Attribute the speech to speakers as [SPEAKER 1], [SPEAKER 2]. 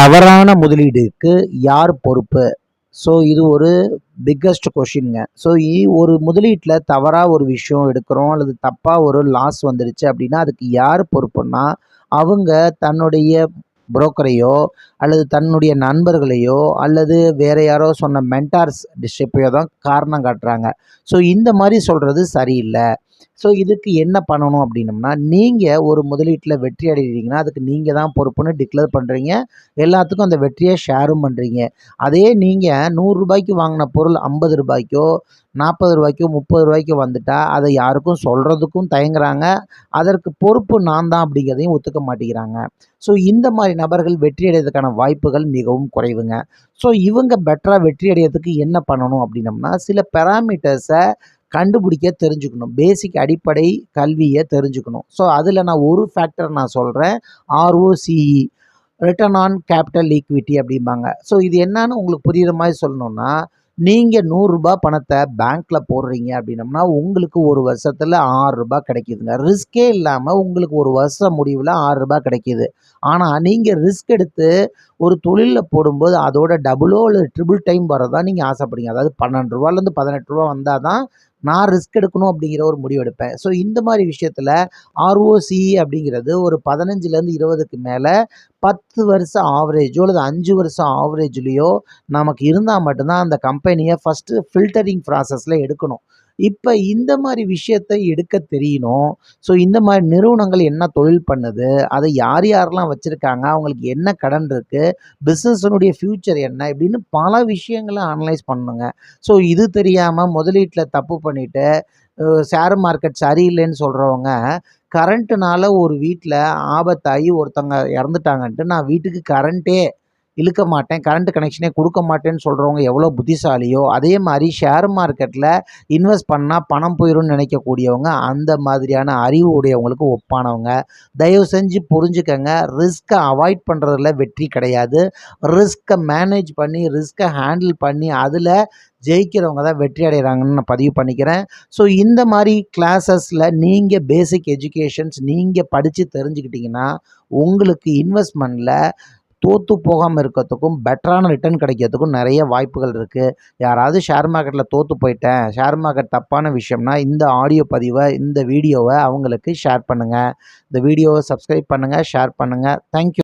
[SPEAKER 1] தவறான முதலீடுக்கு யார் பொறுப்பு? ஸோ இது ஒரு பிக்கஸ்ட் கொஷின்ங்க. ஸோ ஒரு முதலீட்டில் தவறாக ஒரு விஷயம் எடுக்கிறோம் அல்லது தப்பாக ஒரு லாஸ் வந்துடுச்சு அப்படின்னா அதுக்கு யார் பொறுப்புன்னா, அவங்க தன்னுடைய புரோக்கரையோ அல்லது தன்னுடைய நண்பர்களையோ அல்லது வேற யாரோ சொன்ன மென்டார்ஸ் டிஸ்ட்ரிப்பையோ தான் காரணம் காட்டுறாங்க. ஸோ இந்த மாதிரி சொல்கிறது சரியில்லை. ஸோ இதுக்கு என்ன பண்ணணும் அப்படின்னம்னா, நீங்கள் ஒரு முதலீட்டில் வெற்றி அடைகிறீங்கன்னா அதுக்கு நீங்கள் தான் பொறுப்புன்னு டிக்ளேர் பண்ணுறீங்க. எல்லாத்துக்கும் அந்த வெற்றியை ஷேரும் பண்ணுறீங்க. அதே நீங்கள் ரூ. 100க்கு வாங்கின பொருள் ரூ. 50க்கோ ரூ. 40க்கோ ரூ. 30க்கோ வந்துட்டா அதை யாருக்கும் சொல்கிறதுக்கும் தயங்குறாங்க. அதற்கு பொறுப்பு நான் தான் அப்படிங்கிறதையும் ஒத்துக்க மாட்டேங்கிறாங்க. ஸோ இந்த மாதிரி நபர்கள் வெற்றி அடைவதற்கான வாய்ப்புகள் மிகவும் குறைவுங்க. ஸோ இவங்க பெட்டராக வெற்றி அடையிறதுக்கு என்ன பண்ணணும் அப்படின்னம்னா, சில பேராமீட்டர்ஸை கண்டுபிடிக்க தெரிஞ்சுக்கணும். பேசிக் அடிப்படை கல்வியை தெரிஞ்சுக்கணும். ஸோ அதில் நான் ஒரு ஃபேக்டர் நான் சொல்கிறேன். ROCE return on capital equity அப்படிம்பாங்க. ஸோ இது என்னன்னு உங்களுக்கு புரிகிற மாதிரி சொல்லணும்னா, நீங்கள் ரூ. 100 பணத்தை பேங்க்கில் போடுறீங்க அப்படின்னம்னா உங்களுக்கு ஒரு வருஷத்தில் ரூ. 6 கிடைக்குதுங்க. ரிஸ்கே இல்லாமல் உங்களுக்கு ஒரு வருஷம் முடிவில் ரூ. 6 கிடைக்கிது. ஆனால் நீங்கள் ரிஸ்க் எடுத்து ஒரு தொழிலில் போடும்போது அதோட டபுளோ அல்லது ட்ரிபிள் டைம் வரதான் நீங்கள் ஆசைப்படுறீங்க. அதாவது ரூ. 12லேருந்து ரூ. 18 வந்தால் தான் நான் ரிஸ்க் எடுக்கணும் அப்படிங்கிற ஒரு முடிவு எடுப்பேன். ஸோ இந்த மாதிரி விஷயத்தில் ROCE அப்படிங்கிறது ஒரு 15லேருந்து 20க்கு மேலே 10 வருஷம் ஆவரேஜோ அல்லது 5 வருஷம் ஆவரேஜ்லேயோ நமக்கு இருந்தால் மட்டும்தான் அந்த கம்பெனியை ஃபஸ்ட்டு ஃபில்டரிங் ப்ராசஸில் எடுக்கணும். இப்போ இந்த மாதிரி விஷயத்தை எடுக்க தெரியணும். ஸோ இந்த மாதிரி நிறுவனங்கள் என்ன தொழில் பண்ணுது, அதை யார் யாரெல்லாம் வச்சுருக்காங்க, அவங்களுக்கு என்ன கடன் இருக்குது, பிஸ்னஸினுடைய ஃப்யூச்சர் என்ன இப்படின்னு பல விஷயங்களை அனலைஸ் பண்ணணுங்க. ஸோ இது தெரியாமல் முதலீட்டில் தப்பு பண்ணிவிட்டு ஷேர் மார்க்கெட் சரியில்லைன்னு சொல்கிறவங்க கரண்ட்டுனால ஒரு வீட்டில் ஆபத்தாகி ஒருத்தவங்க இறந்துட்டாங்கன்ட்டு நான் வீட்டுக்கு கரண்ட்டே இழுக்க மாட்டேன், கரண்ட் கனெக்ஷனே கொடுக்க மாட்டேன்னு சொல்கிறவங்க எவ்வளோ புத்திசாலியோ, அதே மாதிரி ஷேர் மார்க்கெட்டில் இன்வெஸ்ட் பண்ணால் பணம் போயிடும்னு நினைக்கக்கூடியவங்க அந்த மாதிரியான அறிவு உடையவங்களுக்கு ஒப்பானவங்க. தயவு செஞ்சு புரிஞ்சுக்கங்க. ரிஸ்க்கை அவாய்ட் பண்ணுறதுல வெற்றி கிடையாது. ரிஸ்க்கை மேனேஜ் பண்ணி ரிஸ்க்கை ஹேண்டில் பண்ணி அதில் ஜெயிக்கிறவங்க தான் வெற்றி அடைகிறாங்கன்னு நான் பதிவு பண்ணிக்கிறேன். ஸோ இந்த மாதிரி கிளாஸஸில் நீங்கள் பேசிக் எஜுகேஷன்ஸ் நீங்கள் படித்து தெரிஞ்சுக்கிட்டிங்கன்னா உங்களுக்கு இன்வெஸ்ட்மெண்ட்டில் தோற்று போகாமல் இருக்கிறதுக்கும் பெட்டரான ரிட்டர்ன் கிடைக்கிறதுக்கும் நிறைய வாய்ப்புகள் இருக்குது. யாராவது ஷேர் மார்க்கெட்டில் தோற்று போயிட்டேன், ஷேர் மார்க்கெட் தப்பான விஷயம்னா இந்த ஆடியோ பதிவை இந்த வீடியோவை அவங்களுக்கு ஷேர் பண்ணுங்கள். இந்த வீடியோவை சப்ஸ்கிரைப் பண்ணுங்கள், ஷேர் பண்ணுங்கள். தேங்க்யூ.